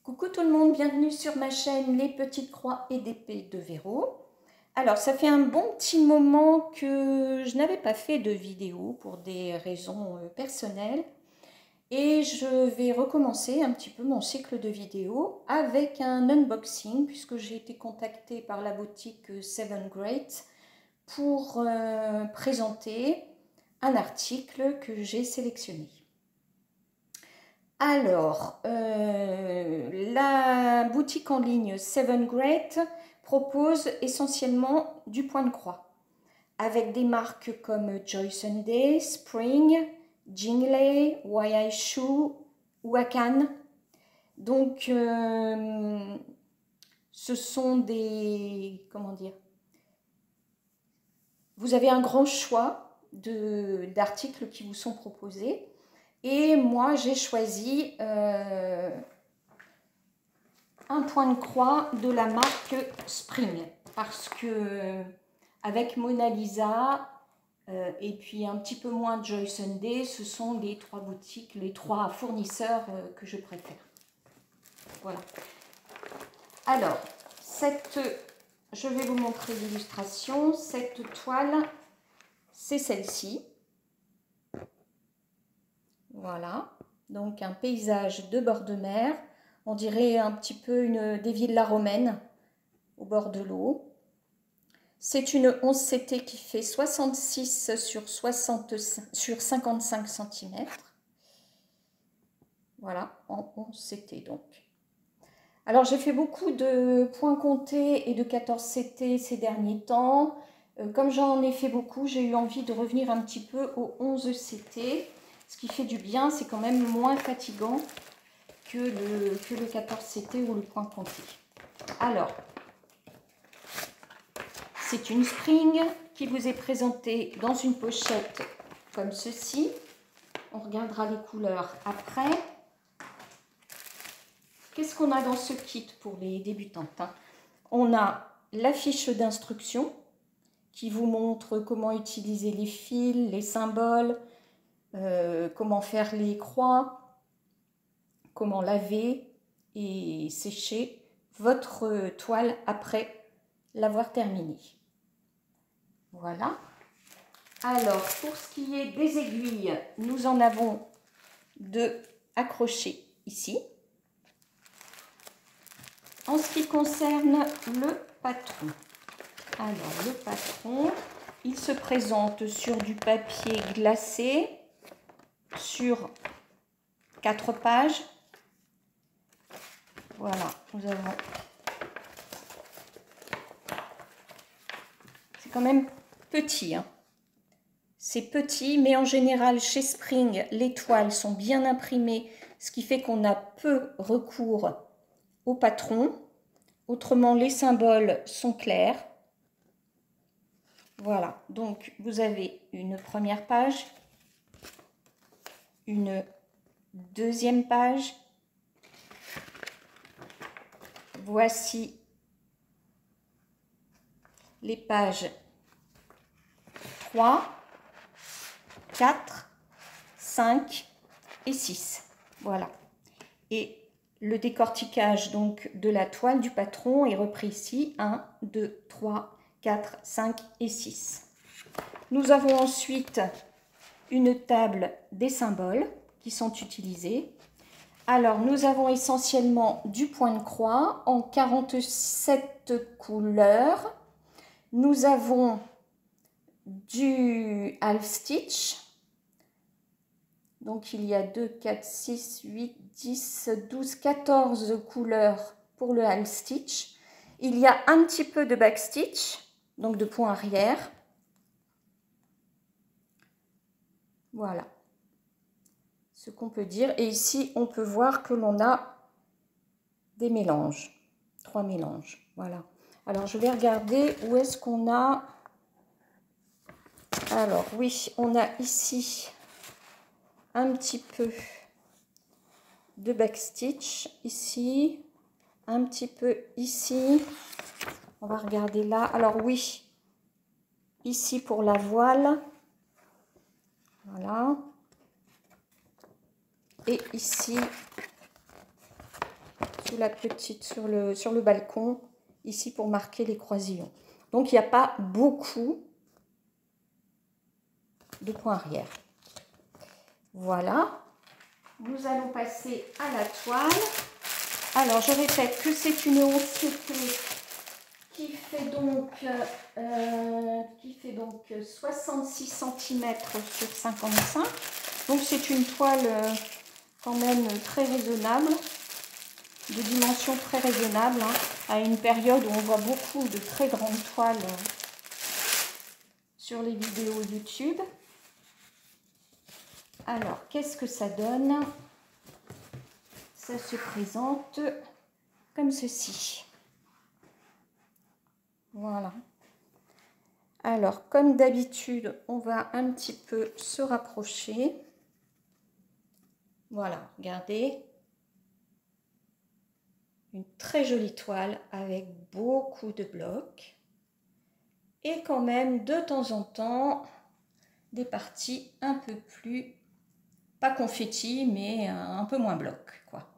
Coucou tout le monde, bienvenue sur ma chaîne Les Petites Croix et d'Épée de Verrou. Alors ça fait un bon petit moment que je n'avais pas fait de vidéo pour des raisons personnelles. Et je vais recommencer un petit peu mon cycle de vidéos avec un unboxing puisque j'ai été contactée par la boutique Seven Great pour présenter un article que j'ai sélectionné. Alors, la boutique en ligne Seven Great propose essentiellement du point de croix, avec des marques comme Joy Sunday, Spring, Jingley, YI Shoe, Wakan. Donc, ce sont des, comment dire, vous avez un grand choix d'articles qui vous sont proposés. Et moi, j'ai choisi un point de croix de la marque Spring parce que avec Mona Lisa et puis un petit peu moins Joy Sunday, ce sont les trois boutiques, les trois fournisseurs que je préfère. Voilà. Alors, je vais vous montrer l'illustration. Cette toile, c'est celle-ci. Voilà, donc un paysage de bord de mer. On dirait un petit peu des villas romaines au bord de l'eau. C'est une 11 CT qui fait 66 sur 55 cm. Voilà, en 11 CT donc. Alors j'ai fait beaucoup de points comptés et de 14 CT ces derniers temps. Comme j'en ai fait beaucoup, j'ai eu envie de revenir un petit peu aux 11 CT. Ce qui fait du bien, c'est quand même moins fatigant que le 14 CT ou le point compté. Alors, c'est une Spring qui vous est présentée dans une pochette comme ceci. On regardera les couleurs après. Qu'est-ce qu'on a dans ce kit pour les débutantes, hein? On a la fiche d'instruction qui vous montre comment utiliser les fils, les symboles, comment faire les croix, comment laver et sécher votre toile après l'avoir terminée. Voilà. Alors, pour ce qui est des aiguilles, nous en avons deux accrochées ici. En ce qui concerne le patron, alors le patron, il se présente sur du papier glacé, sur 4 pages. Voilà, nous avons. C'est quand même petit, hein. C'est petit, mais en général, chez Spring, les toiles sont bien imprimées, ce qui fait qu'on a peu recours au patron. Autrement, les symboles sont clairs. Voilà, donc vous avez une première page, une deuxième page. Voici les pages 3, 4, 5 et 6. Voilà. Et le décortiquage donc de la toile du patron est repris ici. 1, 2, 3, 4, 5 et 6. Nous avons ensuite une table des symboles qui sont utilisés. Alors, nous avons essentiellement du point de croix en 47 couleurs. Nous avons du half stitch. Donc, il y a 2, 4, 6, 8, 10, 12, 14 couleurs pour le half stitch. Il y a un petit peu de back stitch, donc de point arrière. Voilà ce qu'on peut dire. Et ici, on peut voir que l'on a des mélanges, 3 mélanges. Voilà. Alors, je vais regarder où est-ce qu'on a. Alors, oui, on a ici un petit peu de backstitch, ici, un petit peu ici. On va regarder là. Alors, oui, ici pour la voile. Voilà. Et ici sous la petite, sur le balcon, ici pour marquer les croisillons. Donc il n'y a pas beaucoup de points arrière. Voilà. Nous allons passer à la toile. Alors je répète que c'est une haussée qui fait donc 66 cm sur 55. Donc c'est une toile quand même très raisonnable, de dimension très raisonnable, hein, à une période où on voit beaucoup de très grandes toiles sur les vidéos YouTube. Alors, qu'est-ce que ça donne? Ça se présente comme ceci. Voilà. Alors, comme d'habitude, on va un petit peu se rapprocher. Voilà, regardez. Une très jolie toile avec beaucoup de blocs. Et quand même, de temps en temps, des parties un peu plus, pas confetti, mais un peu moins bloc, quoi.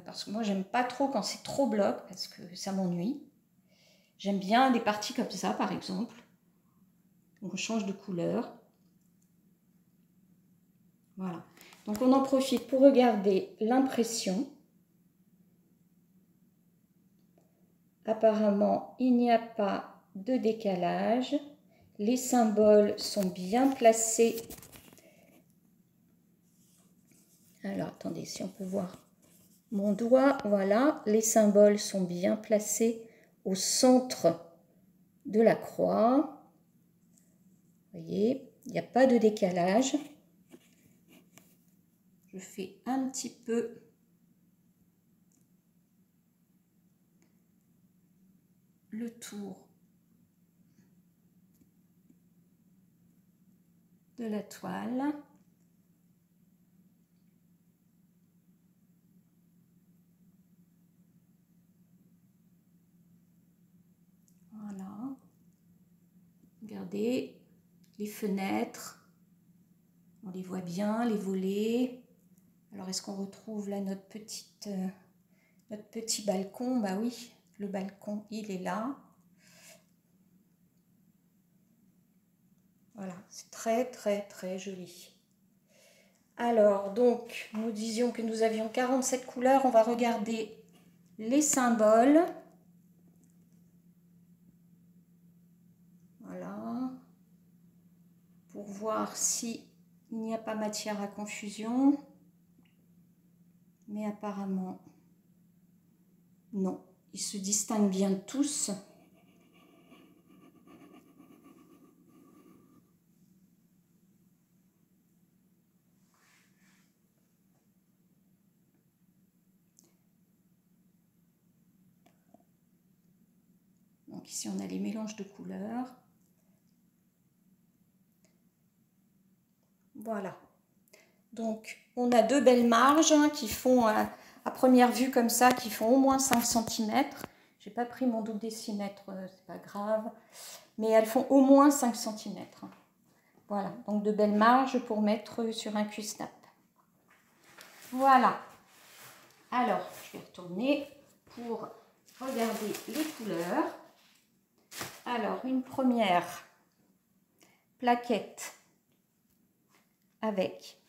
Parce que moi, j'aime pas trop quand c'est trop bloc, parce que ça m'ennuie. J'aime bien des parties comme ça, par exemple. On change de couleur. Voilà. Donc, on en profite pour regarder l'impression. Apparemment, il n'y a pas de décalage. Les symboles sont bien placés. Alors, attendez, si on peut voir mon doigt. Voilà, les symboles sont bien placés au centre de la croix. Vous voyez, il n'y a pas de décalage. Je fais un petit peu le tour de la toile. Voilà. Regardez les fenêtres. On les voit bien, les volets. Alors, est-ce qu'on retrouve là notre petit balcon? Bah oui, le balcon, il est là. Voilà, c'est très, très, très joli. Alors, donc, nous disions que nous avions 47 couleurs. On va regarder les symboles. Voilà. Pour voir s'il n'y a pas matière à confusion. Mais apparemment, non. Ils se distinguent bien tous. Donc ici, on a les mélanges de couleurs. Voilà. Donc, on a deux belles marges qui font, à première vue comme ça, qui font au moins 5 cm. Je n'ai pas pris mon double décimètre, c'est pas grave. Mais elles font au moins 5 cm. Voilà, donc de belles marges pour mettre sur un cuisnap. Voilà. Alors, je vais retourner pour regarder les couleurs. Alors, une première plaquette avec,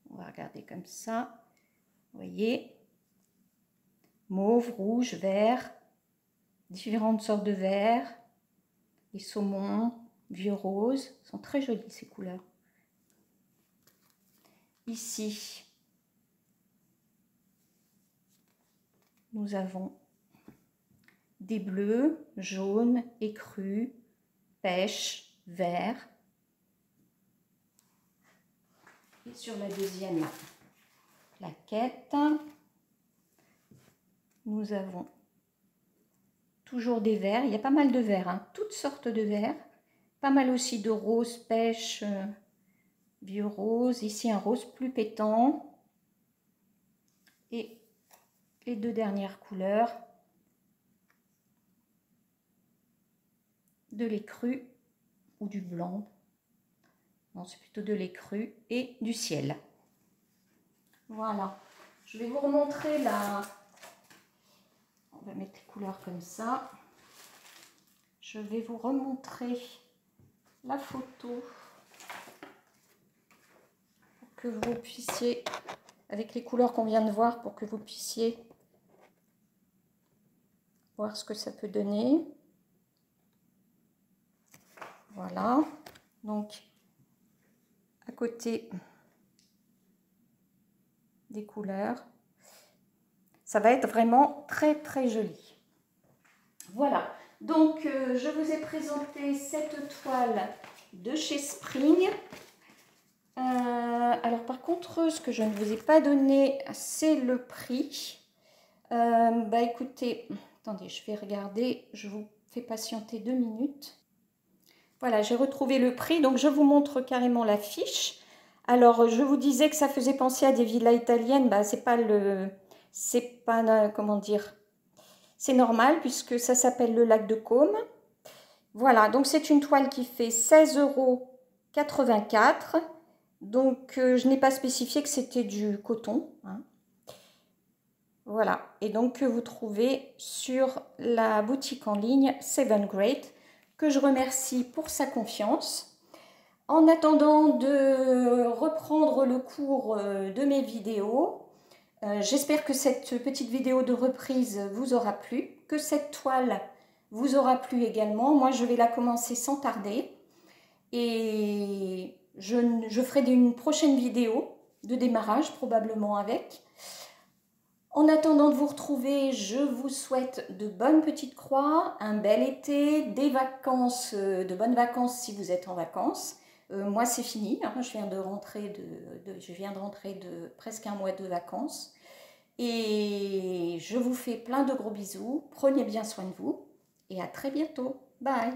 on va regarder comme ça, vous voyez, mauve, rouge, vert, différentes sortes de verts, les saumons, vieux rose, sont très jolies ces couleurs. Ici, nous avons des bleus, jaunes, écrus, pêche, vert. Et sur la deuxième plaquette, nous avons toujours des verts. Il y a pas mal de verts, hein, toutes sortes de verts. Pas mal aussi de rose, pêche, vieux rose. Ici, un rose plus pétant. Et les deux dernières couleurs de l'écru ou du blanc. Non, c'est plutôt de l'écru et du ciel. Voilà. Je vais vous remontrer la... On va mettre les couleurs comme ça. Je vais vous remontrer la photo pour que vous puissiez, avec les couleurs qu'on vient de voir, pour que vous puissiez voir ce que ça peut donner. Voilà. Donc, à côté des couleurs, ça va être vraiment très très joli. Voilà. Donc, je vous ai présenté cette toile de chez Spring. Alors, par contre, ce que je ne vous ai pas donné, c'est le prix. Bah, écoutez, attendez, je vais regarder. Je vous fais patienter 2 minutes. Voilà, j'ai retrouvé le prix. Donc, je vous montre carrément la fiche. Alors, je vous disais que ça faisait penser à des villas italiennes. Bah, c'est pas, comment dire... C'est normal puisque ça s'appelle le lac de Côme. Voilà, donc c'est une toile qui fait 16,84 €. Donc je n'ai pas spécifié que c'était du coton, hein. Voilà, et donc que vous trouvez sur la boutique en ligne Seven Great, que je remercie pour sa confiance. En attendant de reprendre le cours de mes vidéos, j'espère que cette petite vidéo de reprise vous aura plu, que cette toile vous aura plu également. Moi, je vais la commencer sans tarder et je ferai une prochaine vidéo de démarrage probablement avec. En attendant de vous retrouver, je vous souhaite de bonnes petites croix, un bel été, des vacances, de bonnes vacances si vous êtes en vacances. Moi, c'est fini, hein, je viens de rentrer de presque un mois de vacances. Et je vous fais plein de gros bisous, prenez bien soin de vous et à très bientôt. Bye!